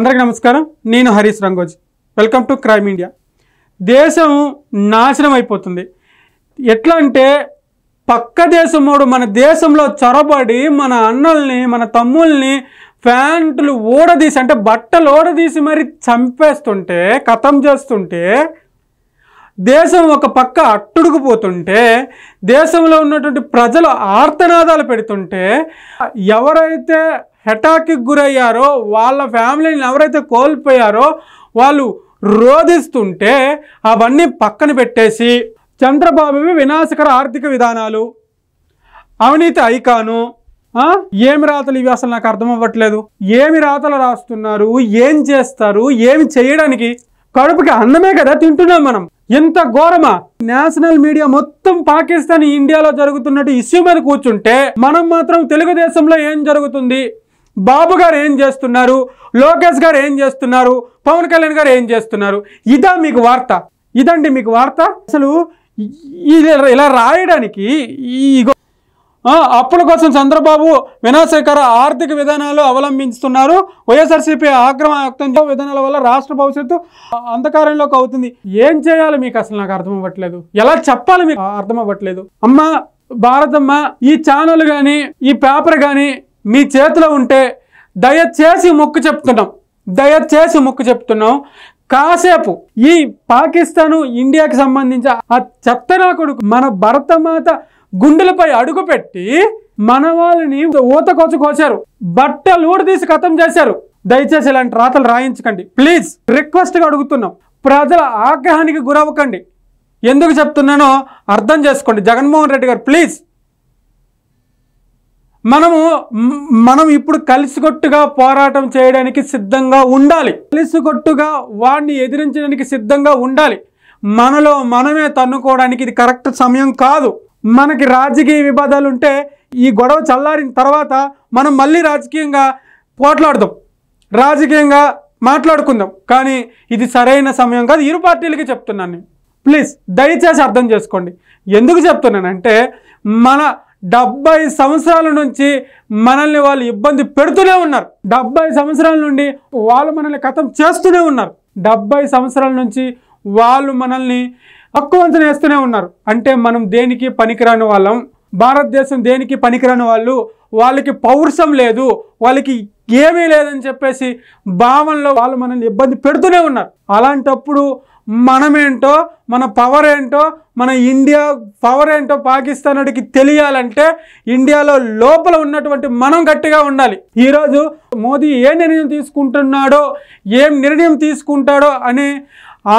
అందరికీ నమస్కారం. నేను Harish Rangoji. Welcome to crime India. దేశం నాశనం అయిపోతుంది. ఎట్లా అంటే పక్క దేశమోడు మన దేశంలో చొరబడి మన అన్నల్ని మన తమ్ముల్ని ప్యాంటులు ఊడదీసి అంటే బట్టలు ఊడదీసి మరి చంపేస్తుంటే ఖతం చేస్తుంటే దేశం ఒక పక్క అట్టుడుకుపోతుంటే దేశంలో ఉన్నటువంటి ప్రజలు ఆర్తనాదాలు పెడుతుంటే ఎవరైతే హెటాక్కి గురయ్యారో వాళ్ళ ఫ్యామిలీని ఎవరైతే కోల్పోయారో వాళ్ళు రోధిస్తుంటే అవన్నీ పక్కన పెట్టేసి చంద్రబాబువి వినాశకర ఆర్థిక విధానాలు, అవినీతి ఐకాను, ఏమి రాతలు ఇవి అసలు నాకు అర్థం అవ్వట్లేదు. ఏమి రాతలు రాస్తున్నారు, ఏం చేస్తారు, ఏమి చేయడానికి? కడుపుకి అన్నమే కదా తింటున్నాం మనం. ఎంత ఘోరమా? నేషనల్ మీడియా మొత్తం పాకిస్తాన్ ఇండియాలో జరుగుతున్నట్టు ఇష్యూ మీద కూర్చుంటే మనం మాత్రం తెలుగుదేశంలో ఏం జరుగుతుంది, బాబు గారు ఏం చేస్తున్నారు, లోకేష్ గారు ఏం చేస్తున్నారు, పవన్ కళ్యాణ్ గారు ఏం చేస్తున్నారు, ఇదా మీకు వార్త? ఇదండి మీకు వార్త? అసలు ఇలా రాయడానికి అప్పుల కోసం చంద్రబాబు వినాశకర ఆర్థిక విధానాలు అవలంబిస్తున్నారు, వైఎస్ఆర్సీపీ ఆగ్రహం వ్యక్తం విధానాల వల్ల రాష్ట్ర భవిష్యత్తు అంధకారంలోకి అవుతుంది. ఏం చేయాలి మీకు అసలు నాకు అర్థం అవ్వట్లేదు. ఎలా చెప్పాలి మీకు అర్థం అవ్వట్లేదు. అమ్మ భారతమ్మ, ఈ ఛానల్ కానీ ఈ పేపర్ కానీ మీ చేతిలో ఉంటే దయచేసి మొక్కు చెప్తున్నాం, కాసేపు ఈ పాకిస్తాను ఇండియాకి సంబంధించి ఆ చెత్తనా కొడుకు మన భరతమాత గుండెలపై అడుగుపెట్టి మన వాళ్ళని ఊతకొచ్చి కోసారు, బట్టలు ఊడదీసి ఖతం చేశారు. దయచేసి ఇలాంటి రాతలు రాయించకండి ప్లీజ్, రిక్వెస్ట్గా అడుగుతున్నాం. ప్రజల ఆగ్రహానికి గురవ్వకండి. ఎందుకు చెప్తున్నానో అర్థం చేసుకోండి. జగన్మోహన్ రెడ్డి గారు ప్లీజ్, మనం ఇప్పుడు కలిసికట్టుగా పోరాటం చేయడానికి సిద్ధంగా ఉండాలి. కలిసికట్టుగా వాడిని ఎదిరించడానికి సిద్ధంగా ఉండాలి. మనలో మనమే తన్నుకోవడానికి ఇది కరెక్ట్ సమయం కాదు. మనకి రాజకీయ వివాదాలు ఉంటే ఈ గొడవ చల్లారిన తర్వాత మనం మళ్ళీ రాజకీయంగా పోట్లాడదాం, రాజకీయంగా మాట్లాడుకుందాం. కానీ ఇది సరైన సమయం కాదు. ఇరు పార్టీలకి చెప్తున్నాను నేను. ప్లీజ్ దయచేసి అర్థం చేసుకోండి. ఎందుకు చెప్తున్నానంటే మన 70 సంవత్సరాల నుంచి మనల్ని వాళ్ళు ఇబ్బంది పెడుతూనే ఉన్నారు. 70 సంవత్సరాల నుండి వాళ్ళు మనల్ని ఖతం చేస్తూనే ఉన్నారు. 70 సంవత్సరాల నుంచి వాళ్ళు మనల్ని హక్కువంచన వేస్తూనే ఉన్నారు. అంటే మనం దేనికి పనికిరాని వాళ్ళం, భారతదేశం దేనికి పనికిరాని వాళ్ళు, వాళ్ళకి పౌరుషం లేదు, వాళ్ళకి ఏమీ లేదని చెప్పేసి భావనలో వాళ్ళు మనల్ని ఇబ్బంది పెడుతూనే ఉన్నారు. అలాంటప్పుడు మనమేంటో, మన పవర్ ఏంటో, మన ఇండియా పవర్ ఏంటో పాకిస్తానుడికి తెలియాలంటే ఇండియాలో లోపల ఉన్నటువంటి మనం గట్టిగా ఉండాలి. ఈరోజు మోదీ ఏ నిర్ణయం తీసుకుంటున్నాడో, ఏం నిర్ణయం తీసుకుంటాడో అని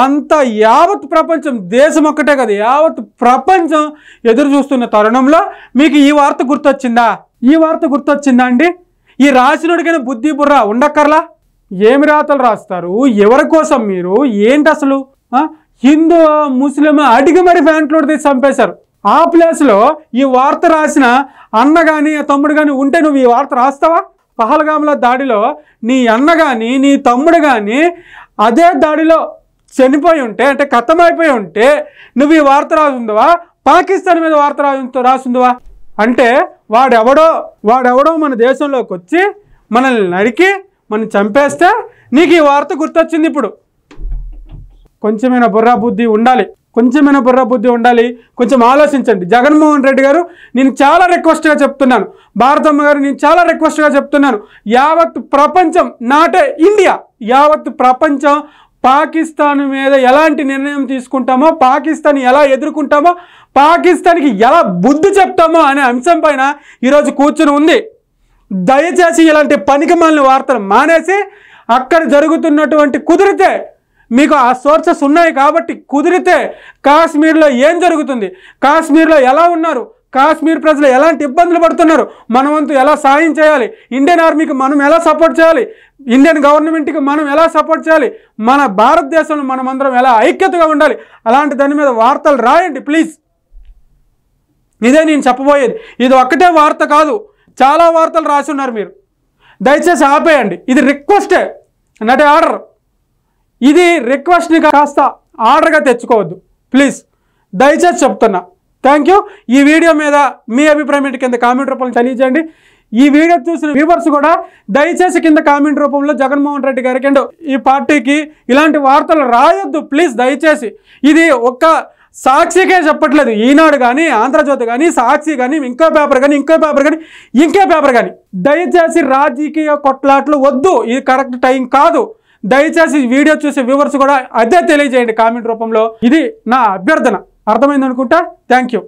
అంత యావత్ ప్రపంచం, దేశం ఒక్కటే కదా యావత్ ప్రపంచం ఎదురు చూస్తున్న తరుణంలో మీకు ఈ వార్త గుర్తొచ్చిందా అండి? ఈ రాసినోడికైనా బుద్ధి బుర్ర ఉండక్కర్లా? ఏమి రాతలు రాస్తారు, ఎవరి కోసం మీరు ఏంటి అసలు? హిందూ ముస్లిం అడిగి మరి ఫ్యాంట్లోడ్ తీసి చంపేశారు. ఆ ప్లేస్లో ఈ వార్త రాసిన అన్న కానీ తమ్ముడు కానీ ఉంటే నువ్వు ఈ వార్త రాస్తావా? పహల్గామ్ల దాడిలో నీ అన్న కానీ నీ తమ్ముడు కానీ అదే దాడిలో చనిపోయి ఉంటే, అంటే ఖతమైపోయి ఉంటే నువ్వు ఈ వార్త రాసుందవా? పాకిస్తాన్ మీద వార్త రాసుందవా? అంటే వాడెవడో మన దేశంలోకి వచ్చి మనల్ని నరికి మనం చంపేస్తే నీకు ఈ వార్త గుర్తొచ్చింది. ఇప్పుడు కొంచెమైనా బుర్రా బుద్ధి ఉండాలి, కొంచెం ఆలోచించండి. జగన్మోహన్ రెడ్డి గారు నేను చాలా రిక్వెస్ట్గా చెప్తున్నాను, భారతమ్మ గారు నేను చాలా రిక్వెస్ట్గా చెప్తున్నాను, యావత్ ప్రపంచం నాటే ఇండియా, యావత్ ప్రపంచం పాకిస్తాన్ మీద ఎలాంటి నిర్ణయం తీసుకుంటామో, పాకిస్తాన్ ఎలా ఎదుర్కొంటామో, పాకిస్తాన్కి ఎలా బుద్ధి చెప్తామో అనే అంశం పైన ఈరోజు కూర్చుని ఉంది. దయచేసి ఇలాంటి పనికిమాలిన వార్తలు మానేసి అక్కడ జరుగుతున్నటువంటి కుదిరితే మీకు ఆ సోర్సెస్ ఉన్నాయి కాబట్టి కుదిరితే కాశ్మీర్లో ఏం జరుగుతుంది, కాశ్మీర్లో ఎలా ఉన్నారు, కాశ్మీర్ ప్రజలు ఎలాంటి ఇబ్బందులు పడుతున్నారు, మన వంతు ఎలా సాయం చేయాలి, ఇండియన్ ఆర్మీకి మనం ఎలా సపోర్ట్ చేయాలి, ఇండియన్ గవర్నమెంట్కి మనం ఎలా సపోర్ట్ చేయాలి, మన భారతదేశంలో మనమందరం ఎలా ఐక్యతగా ఉండాలి, అలాంటి దాని మీద వార్తలు రాయండి ప్లీజ్. ఇదే నేను చెప్పబోయేది. ఇది ఒక్కటే వార్త కాదు, చాలా వార్తలు రాసి ఉన్నారు మీరు. దయచేసి ఆపేయండి. ఇది రిక్వెస్టే, నాట్ ఆర్డర్. ఇది రిక్వెస్ట్ని కాస్త ఆర్డర్గా తెచ్చుకోవద్దు ప్లీజ్, దయచేసి చెప్తున్నా. Thank you. ఈ వీడియో మీద మీ అభిప్రాయం ఏంటి కింద కామెంట్ రూపంలో తెలియజేయండి. ఈ వీడియో చూసిన వ్యూవర్స్ కూడా దయచేసి కింద కామెంట్ రూపంలో జగన్మోహన్ రెడ్డి గారికి అండ్ ఈ పార్టీకి ఇలాంటి వార్తలు రాయొద్దు ప్లీజ్ దయచేసి. ఇది ఒక్క సాక్షికే చెప్పట్లేదు, ఈనాడు కానీ ఆంధ్రజ్యోతి కానీ సాక్షి కానీ ఇంకో పేపర్ కానీ ఇంకే పేపర్ కానీ దయచేసి రాజకీయ కొట్లాట్లు వద్దు, ఇది కరెక్ట్ టైం కాదు. దయచేసి వీడియో చూసే వ్యూవర్స్ కూడా అదే తెలియజేయండి కామెంట్ రూపంలో. ఇది నా అభ్యర్థన. అర్థమైంది అనుకుంటా. Thank you.